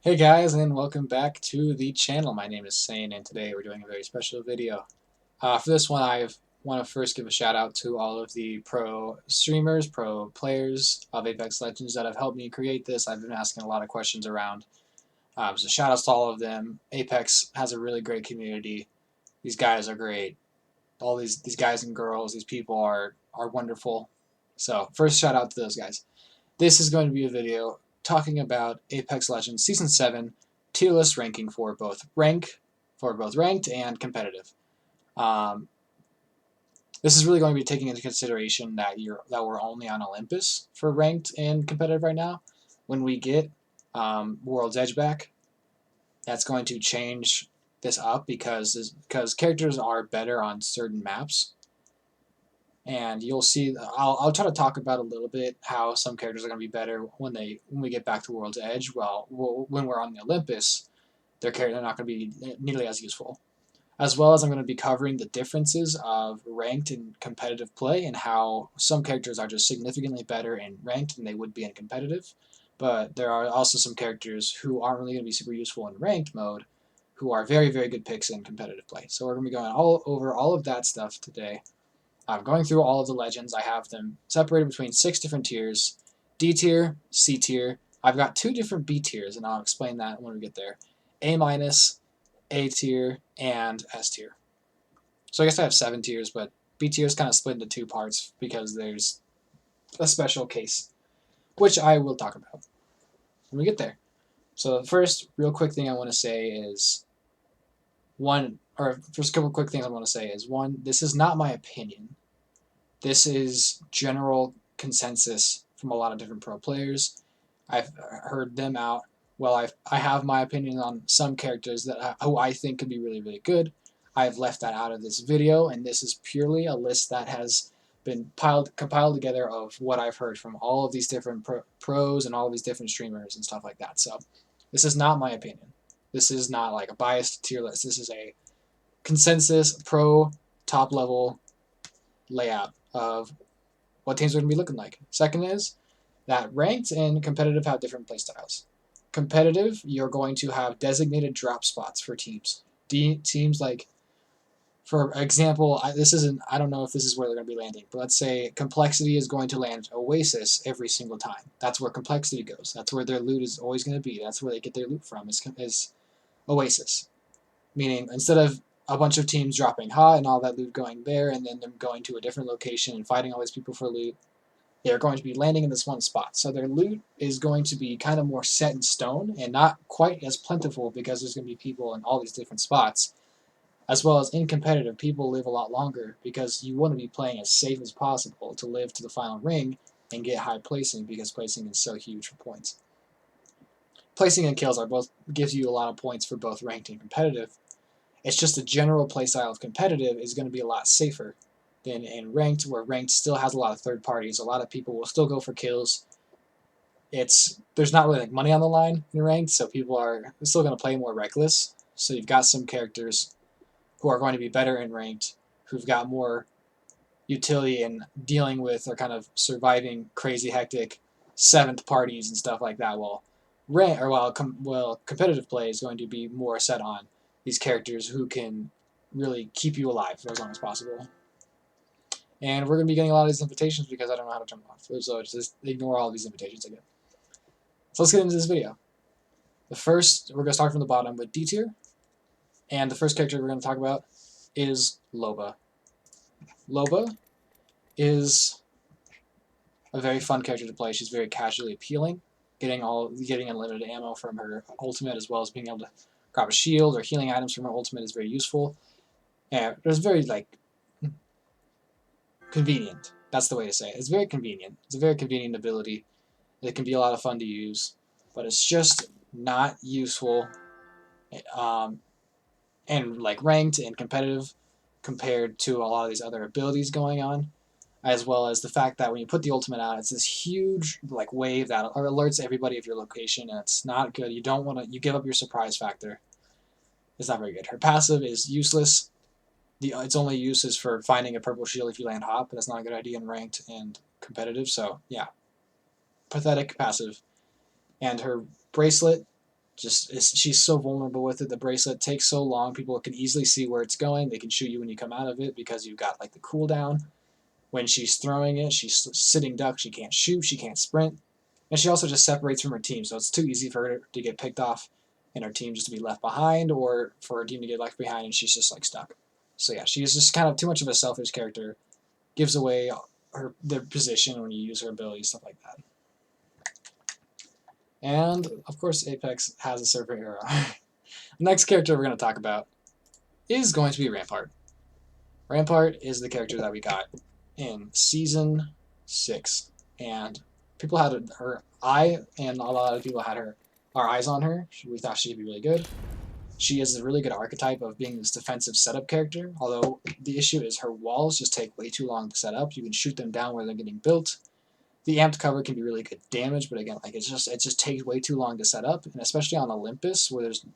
Hey guys, and welcome back to the channel. My name is Sane, and today we're doing a very special video. For this one, I want to first give a shout out to all of the pro streamers, pro players of Apex Legends that have helped me create this. I've been asking a lot of questions around, so shout outs to all of them. Apex has a really great community. These guys are great. All these guys and girls, these people are wonderful. So first shout out to those guys. This is going to be a video talking about Apex Legends Season 7 tier list ranking for both ranked and competitive. Um, this is really going to be taking into consideration that we're only on Olympus for ranked and competitive right now. When we get World's Edge back, that's going to change this up because characters are better on certain maps. And you'll see, I'll try to talk about a little bit how some characters are going to be better when we get back to World's Edge. Well, when we're on the Olympus, they're not going to be nearly as useful. As well as I'm going to be covering the differences of ranked and competitive play and how some characters are just significantly better in ranked than they would be in competitive. But there are also some characters who aren't really going to be super useful in ranked mode who are very, very good picks in competitive play. So we're going to be going all over all of that stuff today. I'm going through all of the legends. I have them separated between 6 different tiers: D tier, C tier. I've got 2 different B tiers, and I'll explain that when we get there. A minus, A tier, and S tier. So I guess I have 7 tiers, but B tier is kind of split into 2 parts because there's a special case, which I will talk about when we get there. So the first real quick thing I want to say is first couple quick things I want to say is one, this is not my opinion. This is general consensus from a lot of different pro players. I've heard them out. Well, I have my opinion on some characters who I think could be really, really good. I've left that out of this video, and this is purely a list that has been compiled together of what I've heard from all of these different pros and all of these different streamers and stuff like that. So this is not my opinion. This is not like a biased tier list. This is a consensus pro top level layout of what teams are going to be looking like. Second is that ranked and competitive have different playstyles. Competitive, you're going to have designated drop spots for teams. Teams like, for example, I don't know if this is where they're going to be landing, but let's say Complexity is going to land Oasis every single time. That's where Complexity goes. That's where their loot is always going to be. That's where they get their loot from, is Oasis. Meaning, instead of a bunch of teams dropping hot and all that loot going there, and then them going to a different location and fighting all these people for loot, they're going to be landing in this one spot. So their loot is going to be kind of more set in stone and not quite as plentiful because there's going to be people in all these different spots. As well as in competitive, people live a lot longer because you want to be playing as safe as possible to live to the final ring and get high placing because placing is so huge for points. Placing and kills gives you a lot of points for both ranked and competitive. It's just the general playstyle of competitive is going to be a lot safer than in ranked, where ranked still has a lot of third parties. A lot of people will still go for kills. There's not really like money on the line in ranked, so people are still going to play more reckless. So you've got some characters who are going to be better in ranked, who've got more utility in dealing with or kind of surviving crazy hectic 7th parties and stuff like that. While competitive play is going to be more set on these characters who can really keep you alive for as long as possible. And we're going to be getting a lot of these invitations because I don't know how to turn them off. So just ignore all these invitations again. So let's get into this video. We're going to start from the bottom with D tier. And the first character we're going to talk about is Loba. Loba is a very fun character to play. She's very casually appealing, getting unlimited ammo from her ultimate, as well as being able to grab a shield or healing items from her ultimate is very useful. And it's very convenient. That's the way to say it. It's very convenient. It's a very convenient ability. It can be a lot of fun to use, but it's just not useful and like ranked and competitive compared to a lot of these other abilities going on, as well as the fact that when you put the ultimate out, it's this huge wave that alerts everybody of your location, and it's not good. You don't want to. You give up your surprise factor. It's not very good. Her passive is useless. Its only use is for finding a purple shield if you land hot, but that's not a good idea in ranked and competitive. So yeah, pathetic passive. And her bracelet She's so vulnerable with it. The bracelet takes so long. People can easily see where it's going. They can shoot you when you come out of it because you've got like the cooldown. When she's throwing it, she's sitting duck. She can't shoot. She can't sprint. And she also just separates from her team, so it's too easy for her to get picked off and her team just to be left behind, or for her team to get left behind and she's just like stuck. So yeah, she's just kind of too much of a selfish character. Gives away their position when you use her ability, stuff like that. And of course, Apex has a Serpent Arrow. The next character we're going to talk about is going to be Rampart. Rampart is the character that we got in Season 6. And people had her, and a lot of people had our eyes on her. We thought she'd be really good. She is a really good archetype of being this defensive setup character, although the issue is her walls just take way too long to set up. You can shoot them down where they're getting built. The amped cover can be really good damage, but again, like it just takes way too long to set up, and especially on Olympus where there's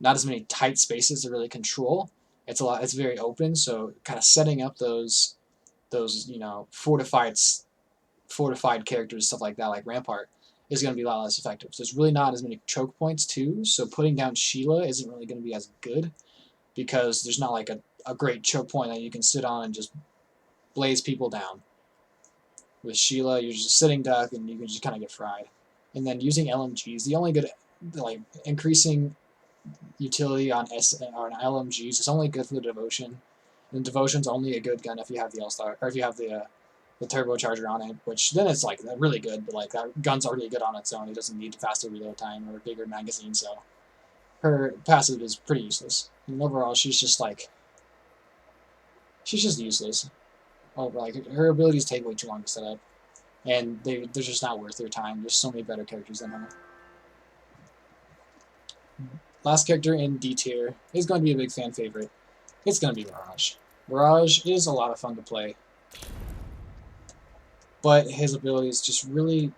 not as many tight spaces to really control. It's very open, so kind of setting up those fortified characters, stuff like that, like Rampart, is going to be a lot less effective. So there's really not as many choke points too. So putting down Sheila isn't really going to be as good because there's not like a great choke point that you can sit on and just blaze people down. With Sheila, you're just sitting duck and you can just kind of get fried. And then using LMGs, the only good like increasing utility on LMGs is only good for the Devotion. And Devotion's only a good gun if you have the All-Star, or if you have the turbocharger on it, which then it's like really good, but like that gun's already good on its own. It doesn't need faster reload time or a bigger magazine, so her passive is pretty useless. And overall, she's just useless. Like her abilities take way too long to set up, and they're just not worth their time. There's so many better characters than her. Last character in D tier is going to be a big fan favorite. It's going to be Mirage. Mirage is a lot of fun to play, but his abilities just really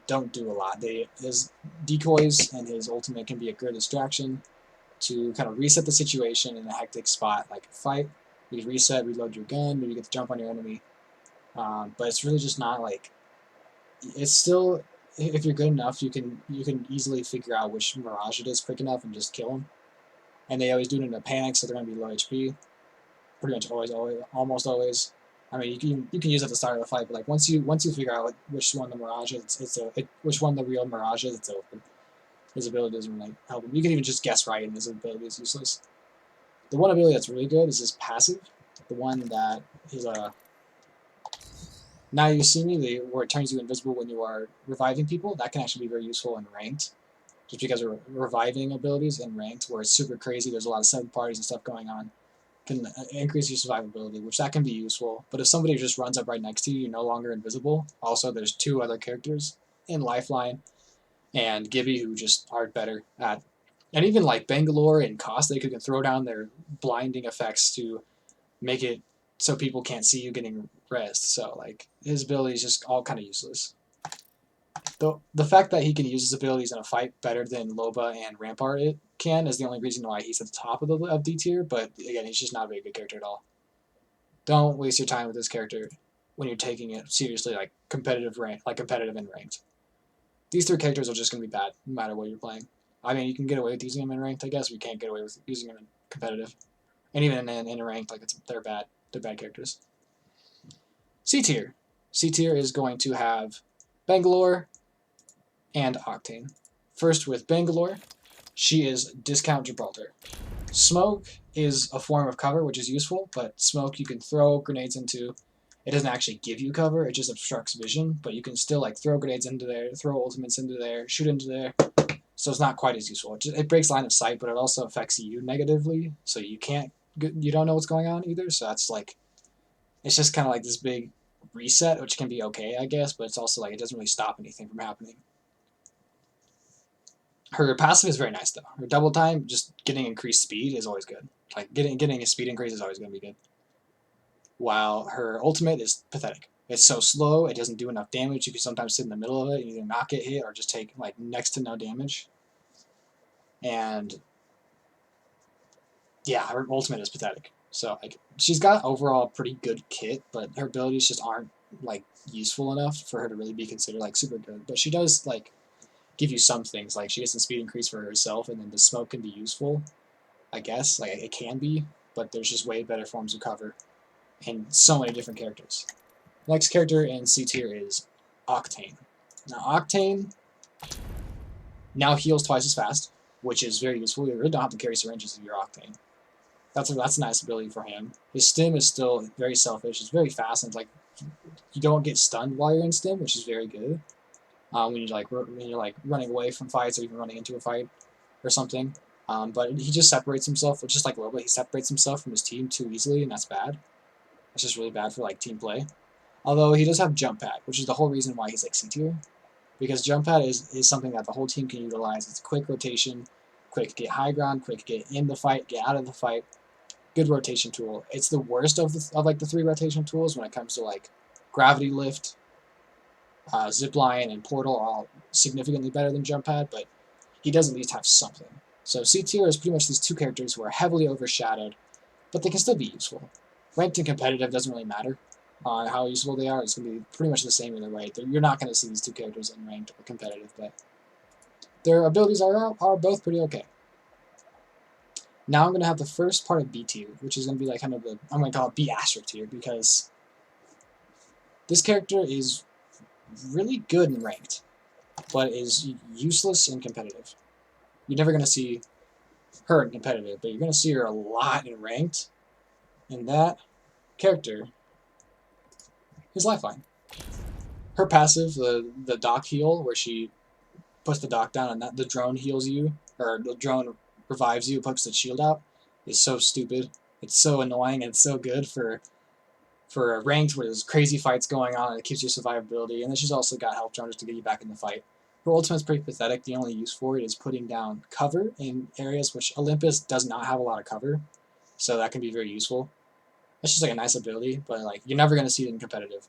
don't do a lot. His decoys and his ultimate can be a good distraction to kind of reset the situation in a hectic spot like a fight. You can reset, reload your gun, maybe get to jump on your enemy. But it's really just not like, it's still, if you're good enough, you can easily figure out which Mirage it is quick enough and just kill them. And they always do it in a panic, so they're going to be low HP. Pretty much almost always. I mean, you can use it at the start of the fight, but like once you figure out which one the Mirage is, which one the real Mirage is, it's over. His ability doesn't really help him. You can even just guess right, and his ability is useless. The one ability that's really good is his passive. The one that he's Now You See Me, where it turns you invisible when you are reviving people. That can actually be very useful in ranked, just because of reviving abilities in ranked, where it's super crazy. There's a lot of sub parties and stuff going on. Can increase your survivability, which that can be useful. But if somebody just runs up right next to you, you're no longer invisible. Also, there's two other characters in Lifeline and Gibby who just are better at, and even like Bangalore and Caustic, who can throw down their blinding effects to make it so people can't see you getting rest. So like his ability is just all kind of useless. The fact that he can use his abilities in a fight better than Loba and Rampart is the only reason why he's at the top of D tier, but again, he's just not a very good character at all. Don't waste your time with this character when you're taking it seriously, like competitive in ranked. These three characters are just going to be bad, no matter what you're playing. I mean, you can get away with using them in ranked, I guess. We can't get away with using them in competitive. And even in ranked, like they're bad. They're bad characters. C tier. C tier is going to have Bangalore and Octane. First with Bangalore, she is discount Gibraltar. Smoke is a form of cover, which is useful, but smoke you can throw grenades into. It doesn't actually give you cover, it just obstructs vision, but you can still like throw grenades into there, throw ultimates into there, shoot into there, so it's not quite as useful. It breaks line of sight, but it also affects you negatively, so you don't know what's going on either, so that's like, it's just kind of like this big reset, which can be okay, I guess, but it's also like it doesn't really stop anything from happening. Her passive is very nice though. Her double time, just getting increased speed is always good. Like getting a speed increase is always going to be good. While her ultimate is pathetic. It's so slow, it doesn't do enough damage. You can sometimes sit in the middle of it and either not get hit or just take like next to no damage. And yeah, her ultimate is pathetic. So like she's got overall a pretty good kit, but her abilities just aren't like useful enough for her to really be considered like super good. But she does like give you some things. Like she gets some speed increase for herself, and then the smoke can be useful. I guess like it can be, but there's just way better forms of cover, and so many different characters. Next character in C tier is Octane. Now Octane now heals twice as fast, which is very useful. You really don't have to carry syringes if you're Octane. That's a nice ability for him. His stim is still very selfish. It's very fast, and it's like you don't get stunned while you're in stim, which is very good. When you're like running away from fights or even running into a fight or something. But he just separates himself, just like Loba. He separates himself from his team too easily, and that's bad. That's just really bad for like team play. Although he does have jump pad, which is the whole reason why he's like C tier, because jump pad is something that the whole team can utilize. It's quick rotation, quick get high ground, quick get in the fight, get out of the fight. Good rotation tool. It's the worst of like the 3 rotation tools when it comes to like gravity lift, zipline, and portal, all significantly better than jump pad, but he does at least have something. So C tier is pretty much these 2 characters who are heavily overshadowed, but they can still be useful. Ranked and competitive doesn't really matter on how useful they are. It's going to be pretty much the same either way. You're not going to see these 2 characters in ranked or competitive, but their abilities are both pretty okay. Now I'm going to have the first part of B tier, which is going to be like kind of the, I'm going to call it B asterisk tier, because this character is really good in ranked, but is useless in competitive. You're never going to see her in competitive, but you're going to see her a lot in ranked, and that character is Lifeline. Her passive, the dock heal, where she puts the dock down and that the drone heals you, or the drone revives you, puts the shield out, is so stupid. It's so annoying, and it's so good for ranked where there's crazy fights going on, and it keeps your survivability. And then she's also got health drones to get you back in the fight. Her ultimate's pretty pathetic. The only use for it is putting down cover in areas which Olympus does not have a lot of cover, so that can be very useful. That's just like a nice ability, but like you're never going to see it in competitive.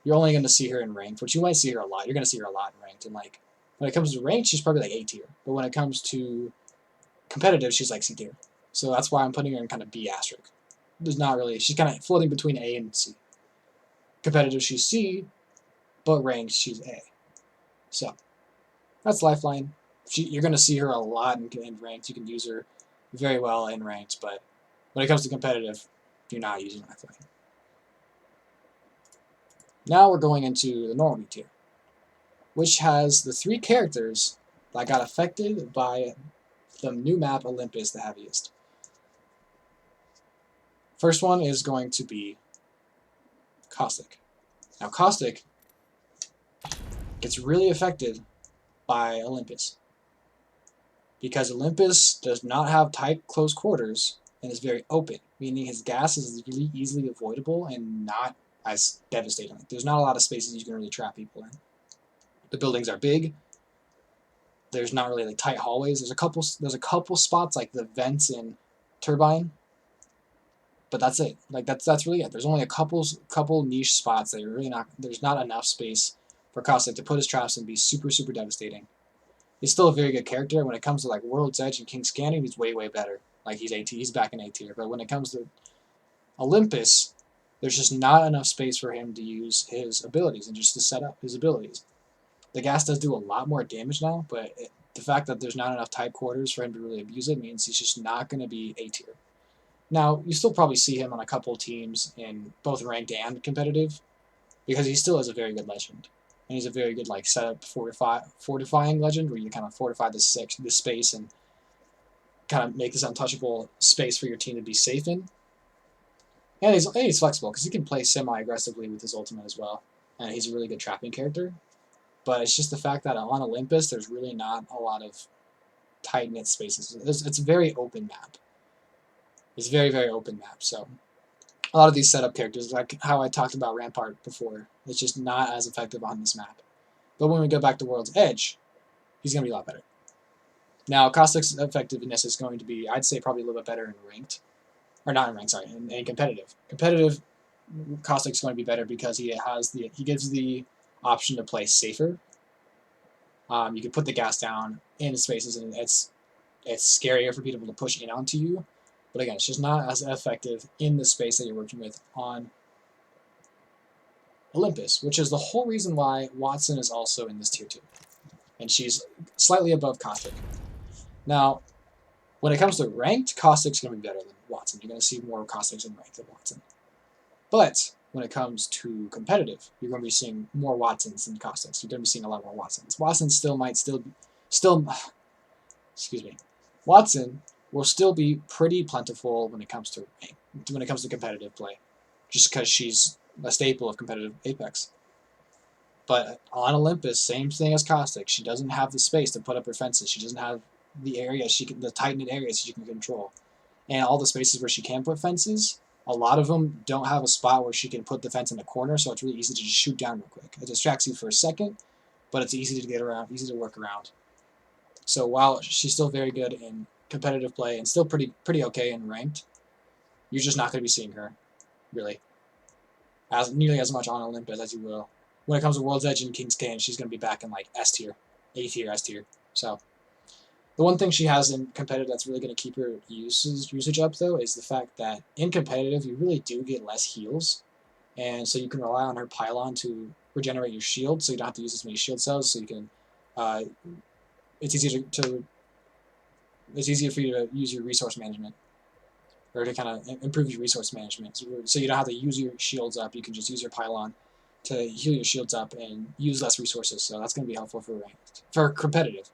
You're only going to see her in ranked, which you might see her a lot. You're going to see her a lot in ranked, and like when it comes to ranked, she's probably like A tier. But when it comes to competitive, she's like C tier. So that's why I'm putting her in kind of B asterisk. There's not really, she's kind of floating between A and C. Competitive, she's C, but ranked, she's A. So that's Lifeline. You're going to see her a lot in ranked. You can use her very well in ranked, but when it comes to competitive, you're not using Lifeline. Now we're going into the normal tier, which has the 3 characters that got affected by the new map Olympus the heaviest. First one is going to be Caustic. Now Caustic gets really affected by Olympus, because Olympus does not have tight close quarters and is very open, meaning his gas is really easily avoidable and not as devastating. There's not a lot of spaces you can really trap people in. The buildings are big. There's not really like tight hallways. There's a couple spots like the vents in Turbine, but that's it. Like that's really it. There's only a couple niche spots that you're really not. There's not enough space for Caustic to put his traps and be super devastating. He's still a very good character. When it comes to like World's Edge and King's Canyon, he's way better. Like he's back in A tier. But when it comes to Olympus, there's just not enough space for him to use his abilities and just to set up his abilities. The gas does do a lot more damage now, but the fact that there's not enough tight quarters for him to really abuse it means he's just not going to be A tier. Now, you still probably see him on a couple teams in both ranked and competitive, because he still is a very good legend. And he's a very good like setup fortifying legend, where you kind of fortify this space and kind of make this untouchable space for your team to be safe in. And he's flexible, because he can play semi-aggressively with his ultimate as well. And he's a really good trapping character. But it's just the fact that on Olympus, there's really not a lot of tight-knit spaces. It's a very open map. It's a very open map. So a lot of these setup characters, like how I talked about Rampart before, it's just not as effective on this map. But when we go back to World's Edge, he's going to be a lot better. Now, Caustic's effectiveness is going to be, I'd say, probably a little bit better in ranked. Or not in ranked, sorry, in competitive. Competitive, Caustic's going to be better because he gives the option to play safer. You can put the gas down in spaces, and it's scarier for people to push in onto you. But again, it's just not as effective in the space that you're working with on Olympus, which is the whole reason why Wattson is also in this tier 2. and she's slightly above Caustic. Now, when it comes to ranked, Caustic's going to be better than Wattson. You're going to see more Caustics in ranked than Wattson. But when it comes to competitive, you're going to be seeing more Wattsons than Caustics. You're going to be seeing a lot more Wattsons. Wattson excuse me, Wattson will still be pretty plentiful when it comes to competitive play, just because she's a staple of competitive Apex. But on Olympus, same thing as Caustic. She doesn't have the space to put up her fences. She doesn't have the tight-knit areas she can control. And all the spaces where she can put fences, a lot of them don't have a spot where she can put the fence in the corner, so it's really easy to just shoot down real quick. It distracts you for a second, but it's easy to get around, easy to work around. So while she's still very good in competitive play and still pretty okay in ranked, you're just not going to be seeing her, really, nearly as much on Olympus as you will. When it comes to World's Edge and King's Canyon, she's going to be back in like S tier, A tier, S tier. So the one thing she has in competitive that's really going to keep her usage up, though, is the fact that in competitive, you really do get less heals. And so you can rely on her pylon to regenerate your shield, so you don't have to use as many shield cells, so you can... it's easier for you to use your resource management, or to kind of improve your resource management. So you don't have to use your shields up, you can just use your pylon to heal your shields up and use less resources, so that's going to be helpful for ranked. For competitive.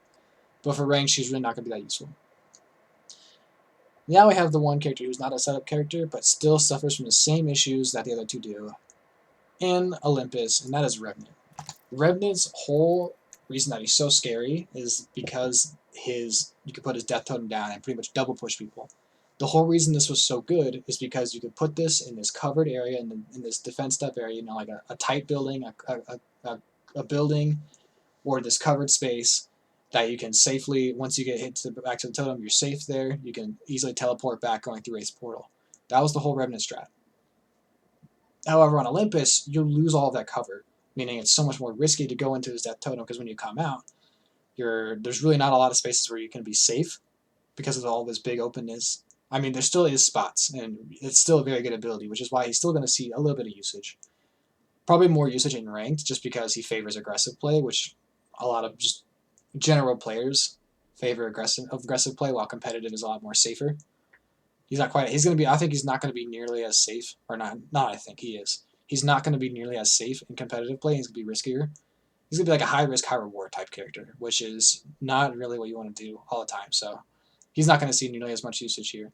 But for ranked, she's really not going to be that useful. Now we have the one character who's not a setup character, but still suffers from the same issues that the other two do in Olympus, and that is Revenant. Revenant's whole reason that he's so scary is because you could put his death totem down and pretty much double push people. The whole reason this was so good is because you could put this in this covered area, in this defensed up area, like a tight building, a building, or this covered space that you can safely, once you get hit back to the totem, you're safe there. You can easily teleport back going through Wraith's portal. That was the whole Revenant strat. However, on Olympus, you lose all of that cover, meaning it's so much more risky to go into his death totem, because when you come out, there's really not a lot of spaces where you can be safe because of all this big openness. I mean, there still is spots, and it's still a very good ability, which is why he's still going to see a little bit of usage. Probably more usage in ranked, just because he favors aggressive play, which a lot of just general players favor aggressive play, while competitive is a lot more safer. I think he's not going to be nearly as safe, or not I think he is. He's not going to be nearly as safe in competitive play, he's going to be riskier. He's going to be like a high risk, high reward type character, which is not really what you want to do all the time, so he's not going to see nearly as much usage here.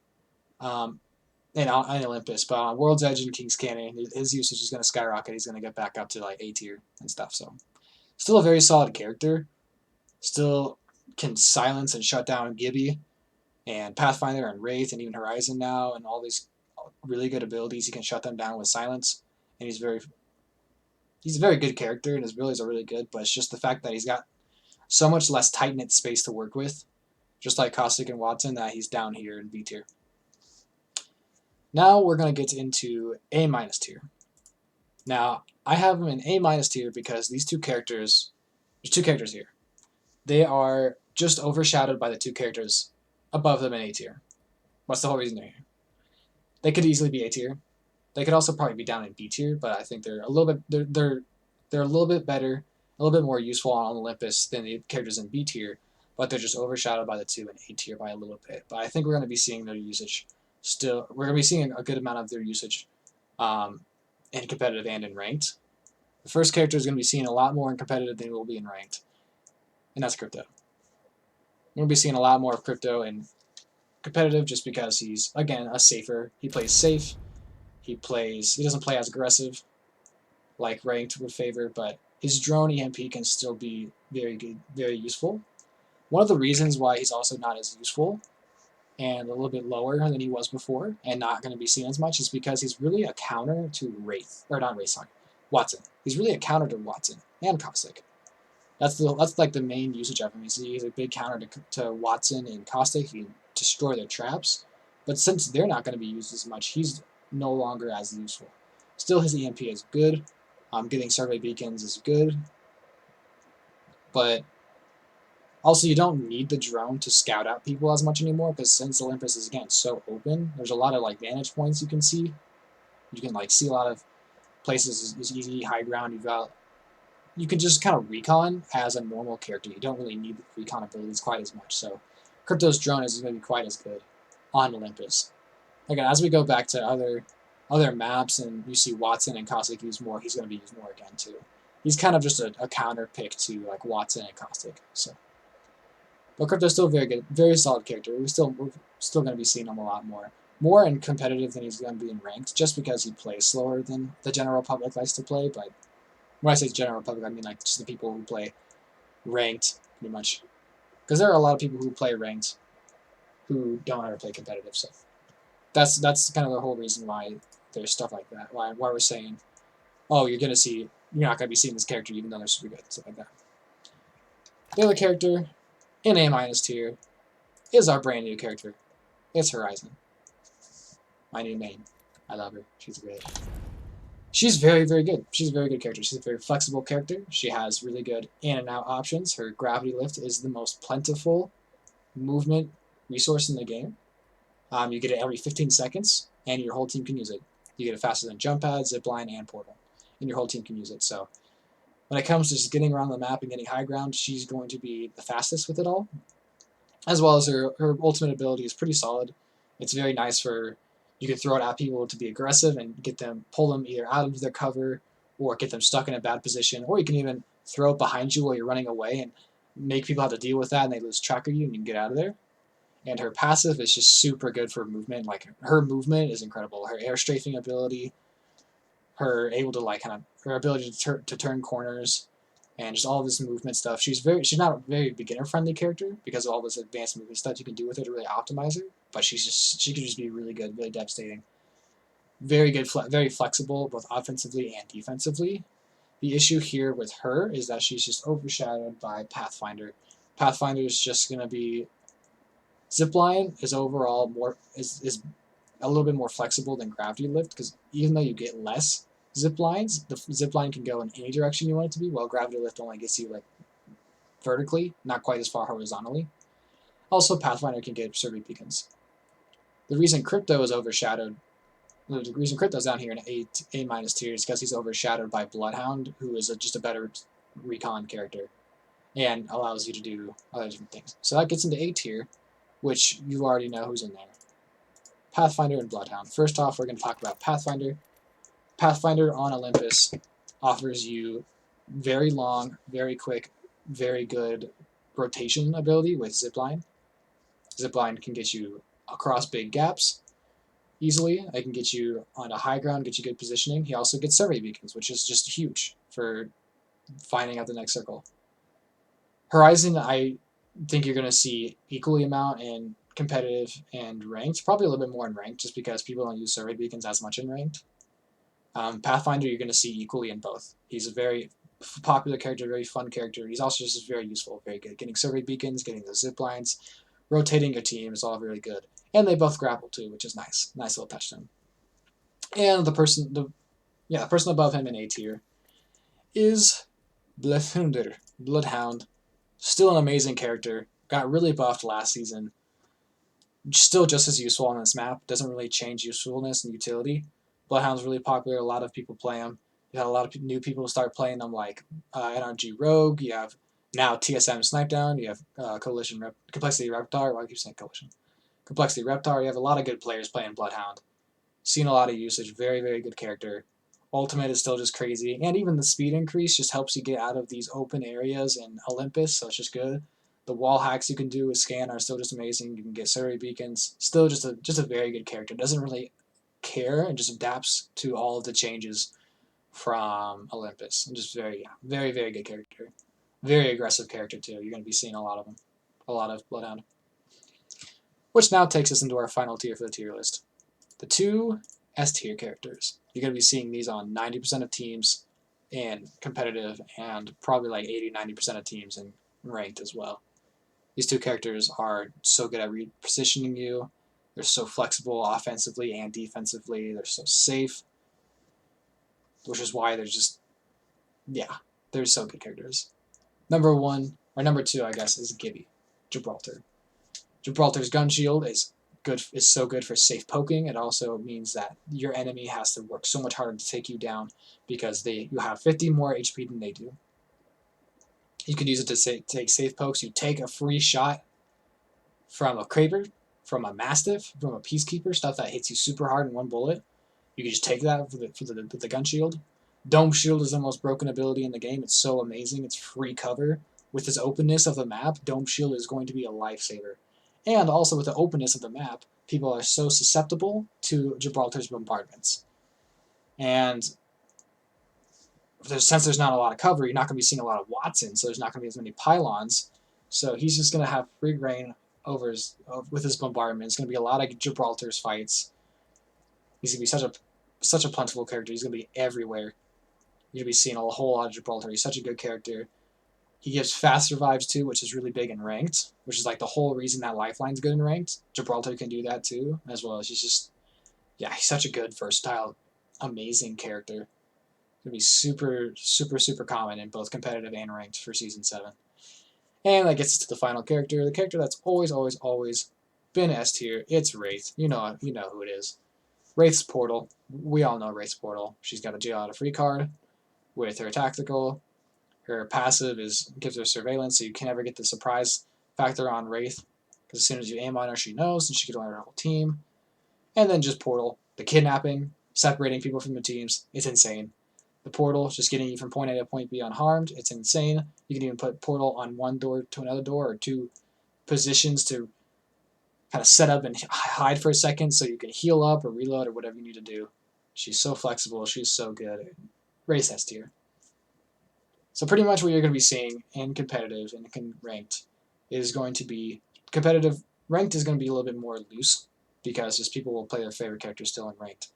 In Olympus, but on World's Edge and King's Canyon, his usage is going to skyrocket. He's going to get back up to like A tier and stuff, so still a very solid character. Still can silence and shut down Gibby and Pathfinder and Wraith and even Horizon now, and all these really good abilities. He can shut them down with silence, and he's a very good character, and his abilities are really good, but it's just the fact that he's got so much less tight-knit space to work with, just like Caustic and Wattson, that he's down here in B tier. Now we're going to get into A- tier. Now, I have him in A- tier because there's two characters here. They are just overshadowed by the two characters above them in A tier. What's the whole reason they're here? They could easily be A tier. They could also probably be down in B tier, but I think they're a little bit they're a little bit better, a little bit more useful on Olympus than the characters in B tier, but they're just overshadowed by the two in A tier by a little bit. But I think we're going to be seeing their usage still. We're going to be seeing a good amount of their usage in competitive and in ranked. The first character is going to be seen a lot more in competitive than he will be in ranked, and that's Crypto. We're going to be seeing a lot more of Crypto in competitive just because he's, again, he plays safe. He doesn't play as aggressive like ranked would favor, but his drone EMP can still be very good, very useful. One of the reasons why he's also not as useful and a little bit lower than he was before and not going to be seen as much is because he's really a counter to Wattson. He's really a counter to Wattson and Caustic. That's like the main usage of him. He's a big counter to Wattson and Caustic. He can destroy their traps, but since they're not going to be used as much, he's no longer as useful. Still, his EMP is good. Getting survey beacons is good, but also you don't need the drone to scout out people as much anymore, because since Olympus is, again, so open, there's a lot of like vantage points you can see. You can like see a lot of places is easy, high ground. You've got you can just kind of recon as a normal character. You don't really need recon abilities quite as much. So Crypto's drone isn't going to be quite as good on Olympus. Again, as we go back to other maps and you see Wattson and Caustic used more, he's going to be used more again too. He's kind of just a counter pick to like Wattson and Caustic. So, but Crypto's still very good, very solid character. We're still going to be seeing him a lot more in competitive than he's going to be in ranked, just because he plays slower than the general public likes to play. But when I say general public, I mean like just the people who play ranked, pretty much, because there are a lot of people who play ranked who don't ever play competitive. So that's kind of the whole reason why there's stuff like that. Why we're saying, oh, you're not gonna be seeing this character even though they're super good, stuff like that. The other character in A- tier is our brand new character. It's Horizon. My new main. I love her. She's great. She's very, very good. She's a very good character. She's a very flexible character. She has really good in and out options. Her gravity lift is the most plentiful movement resource in the game. You get it every 15 seconds, and your whole team can use it. You get it faster than jump pad, zipline, and portal, and your whole team can use it. So when it comes to just getting around the map and getting high ground, she's going to be the fastest with it all. As well as her ultimate ability is pretty solid. It's very nice for, you can throw it at people to be aggressive and pull them either out of their cover or get them stuck in a bad position, or you can even throw it behind you while you're running away and make people have to deal with that and they lose track of you and you can get out of there. And her passive is just super good for movement. Like, her movement is incredible. Her air strafing ability, her ability to turn corners, and just all this movement stuff. She's not a very beginner friendly character because of all this advanced movement stuff you can do with her to really optimize her. But she can just be really good, really devastating. Very good, very flexible both offensively and defensively. The issue here with her is that she's just overshadowed by Pathfinder. Pathfinder is just going to be, Zipline is overall is a little bit more flexible than Gravity Lift, because even though you get less zip lines, the zip line can go in any direction you want it to be, while Gravity Lift only gets you like vertically, not quite as far horizontally. Also, Pathfinder can get survey beacons. The reason Crypto is overshadowed, the reason Crypto's down here in A- tier is because he's overshadowed by Bloodhound, who is just a better recon character and allows you to do other different things. So that gets into A tier, which you already know who's in there. Pathfinder and Bloodhound. First off, we're going to talk about Pathfinder. Pathfinder on Olympus offers you very long, very quick, very good rotation ability with Zipline. Zipline can get you across big gaps easily. It can get you on a high ground, get you good positioning. He also gets survey beacons, which is just huge for finding out the next circle. Horizon, I think you're going to see equally amount in competitive and ranked, probably a little bit more in ranked, just because people don't use survey beacons as much in ranked. Pathfinder, you're going to see equally in both. He's a very popular character, very fun character. He's also just very useful, very good. Getting survey beacons, getting the zip lines, rotating your team is all really good. And they both grapple too, which is nice. Nice little touch to him. And the person above him in A tier is Bloodhound. Still an amazing character. Got really buffed last season. Still just as useful on this map. Doesn't really change usefulness and utility. Bloodhound's really popular. A lot of people play him. You had a lot of new people start playing them, like NRG Rogue. You have now TSM Snipedown. You have Complexity Reptar. Why do I keep saying Coalition? Complexity Reptar. You have a lot of good players playing Bloodhound. Seen a lot of usage. Very, very good character. Ultimate is still just crazy. And even the speed increase just helps you get out of these open areas in Olympus, so it's just good. The wall hacks you can do with Scan are still just amazing. You can get survey beacons. Still just a very good character. Doesn't really care and just adapts to all of the changes from Olympus. And just very, very, very good character. Very aggressive character too. You're going to be seeing a lot of them. A lot of Bloodhound. Which now takes us into our final tier for the tier list. The two S tier characters. You're going to be seeing these on 90% of teams in competitive and probably like 80-90% of teams in ranked as well. These two characters are so good at repositioning you. They're so flexible offensively and defensively. They're so safe, which is why they're they're so good characters. Number two, I guess, is Gibby, Gibraltar. Gibraltar's gun shield is so good for safe poking. It also means that your enemy has to work so much harder to take you down because you have 50 more HP than they do. You could use it to take safe pokes. You take a free shot from a Kraber, from a Mastiff, from a Peacekeeper, stuff that hits you super hard in one bullet. You can just take that for the gun shield. Dome Shield is the most broken ability in the game. It's so amazing. It's free cover. With this openness of the map, Dome Shield is going to be a lifesaver. And also with the openness of the map, people are so susceptible to Gibraltar's bombardments. And since there's not a lot of cover, you're not going to be seeing a lot of Wattson, so there's not going to be as many pylons. So he's just going to have free reign with his bombardment. It's going to be a lot of Gibraltar's fights. He's going to be such a plentiful character. He's going to be everywhere. You're going to be seeing a whole lot of Gibraltar. He's such a good character. He gives fast survives too, which is really big in ranked, which is like the whole reason that Lifeline's good in ranked. Gibraltar can do that too, as well as he's such a good, versatile, amazing character. Going to be super common in both competitive and ranked for Season 7. And that gets us to the final character, the character that's always been S tier. It's Wraith. You know who it is. Wraith's Portal. We all know Wraith's Portal. She's got a jail out of free card with her tactical. Her passive gives her surveillance, so you can never get the surprise factor on Wraith. Because as soon as you aim on her, she knows, and she can alert her whole team. And then just Portal. The kidnapping, separating people from the teams. It's insane. The portal, just getting you from point A to point B unharmed. It's insane. You can even put portal on one door to another door or two positions to kind of set up and hide for a second so you can heal up or reload or whatever you need to do. She's so flexible. She's so good. Race S tier. So pretty much what you're going to be seeing in competitive and ranked is going to be competitive. Ranked is going to be a little bit more loose because just people will play their favorite character still in ranked.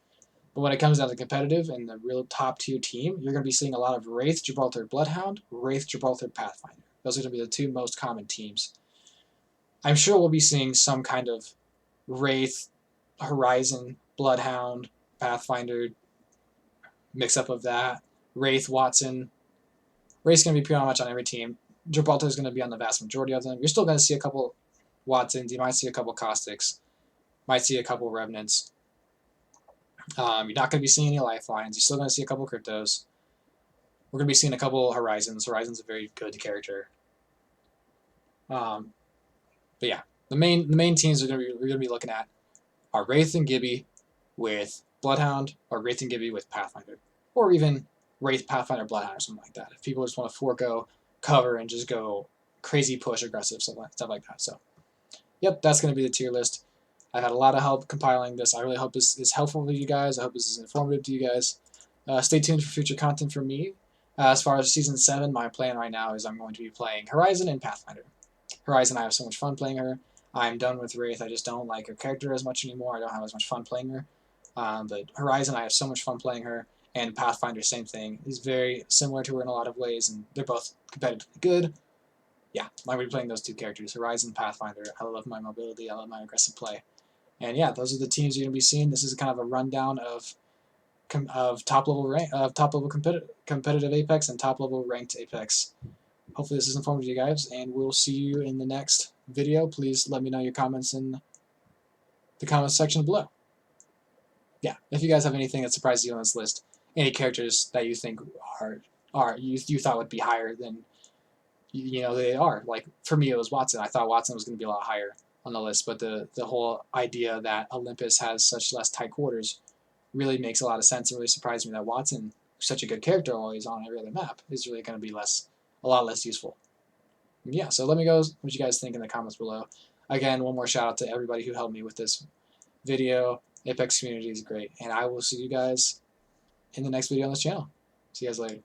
But when it comes down to competitive and the real top-tier team, you're going to be seeing a lot of Wraith, Gibraltar, Bloodhound, Wraith, Gibraltar, Pathfinder. Those are going to be the two most common teams. I'm sure we'll be seeing some kind of Wraith, Horizon, Bloodhound, Pathfinder mix-up of that. Wraith, Wattson. Wraith's going to be pretty much on every team. Gibraltar is going to be on the vast majority of them. You're still going to see a couple Wattsons. You might see a couple Caustics. Might see a couple Revenants. You're not going to be seeing any Lifelines. You're still going to see a couple Cryptos. We're going to be seeing a couple Horizons. Horizon's a very good character. But yeah, the main teams we're going to be looking at are Wraith and Gibby with Bloodhound, or Wraith and Gibby with Pathfinder, or even Wraith, Pathfinder, Bloodhound, or something like that. If people just want to forego cover and just go crazy push aggressive, stuff like that. So, yep, that's going to be the tier list. I've had a lot of help compiling this. I really hope this is helpful to you guys. I hope this is informative to you guys. Stay tuned for future content from me. As far as Season 7, my plan right now is I'm going to be playing Horizon and Pathfinder. Horizon, I have so much fun playing her. I'm done with Wraith. I just don't like her character as much anymore. I don't have as much fun playing her. But Horizon, I have so much fun playing her. And Pathfinder, same thing. He's very similar to her in a lot of ways, and they're both competitively good. Yeah, I'm going to be playing those two characters, Horizon, Pathfinder. I love my mobility. I love my aggressive play. And yeah, those are the teams you're going to be seeing. This is kind of a rundown of top level competitive Apex and top level ranked Apex. Hopefully this is informative to you guys, and we'll see you in the next video. Please let me know your comments in the comments section below. Yeah, if you guys have anything that surprises you on this list, any characters that you think you thought would be higher than they are. Like for me, it was Wattson. I thought Wattson was going to be a lot higher on the list, but the whole idea that Olympus has such less tight quarters really makes a lot of sense. It really surprised me that Wattson, such a good character always on every other map, is really going to be a lot less useful. Yeah, so let me know what you guys think in the comments below. Again, one more shout out to everybody who helped me with this video. Apex community is great, and I will see you guys in the next video on this channel. See you guys later.